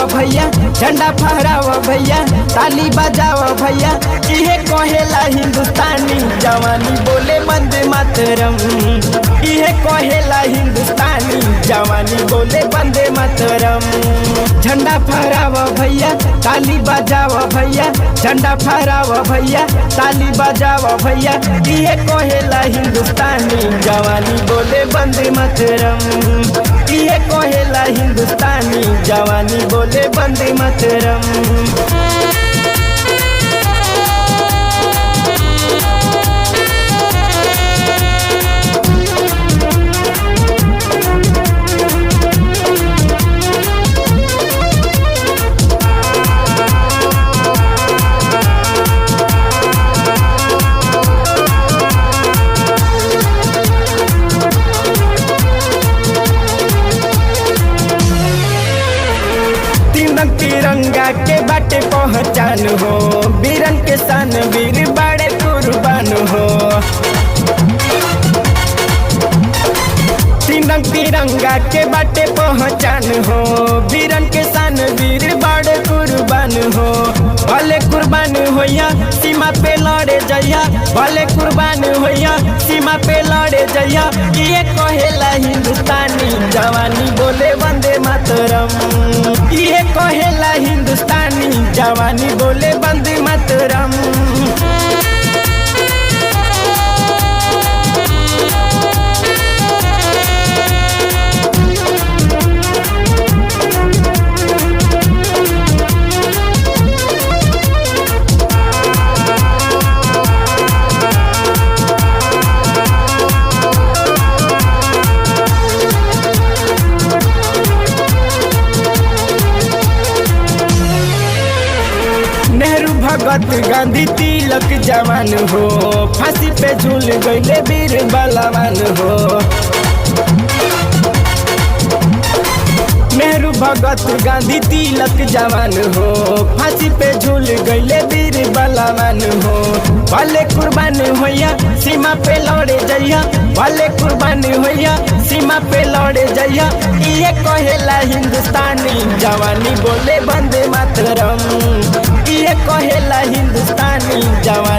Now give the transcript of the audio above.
भैया, झंडा फहरावा भैया, ताली बजावा भैया, इहे कहेला हिंदुस्तानी जवानी बोले वंदे मातरम। इहे कहेला हिंदुस्तानी जवानी बोले वंदे मातरम। झंडा फहरावा भैया, ताली बजावा भैया, झंडा फहरावा भैया, ताली बजावा भैया, इहे कहेला हिंदुस्तानी जवानी बोले वंदे मातरम। इहे कहेला हिंदुस्तानी जवानी बोले वंदे मातरम। तिरंगा के बाटे पहचान हो, वीरन के सन वीर बड़े कुर्बान हो। तिरंगा के बाटे पहचान हो, वीरन के सन वीर बड़े कुर्बान हो। भले कुर्बान होया सीमा पे लड़े जइया, भले कुर्बान होया सीमा पे लड़े जइया, ये कहेला हिंदुस्तानी जवानी बोले वंदे मातरम। ये कहेला हिंदुस्तानी जवानी बोले वंदे मातरम। नेहरू भगत गांधी तिलक जवान हो, फांसी पे झूल गईले वीर बलवान हो। नेहरू भगत गांधी तिलक जवान हो, फांसी पे झूल गईले वीर बलवान हो। भले कुर्बान होया सीमा पे लड़े जइया, भले कुर्बान होया सीमा पे लड़े जइया, ये कहेला हिंदुस्तानी जवानी बोले वंदे मातरम। ये कहेला हिंदुस्तानी जवानी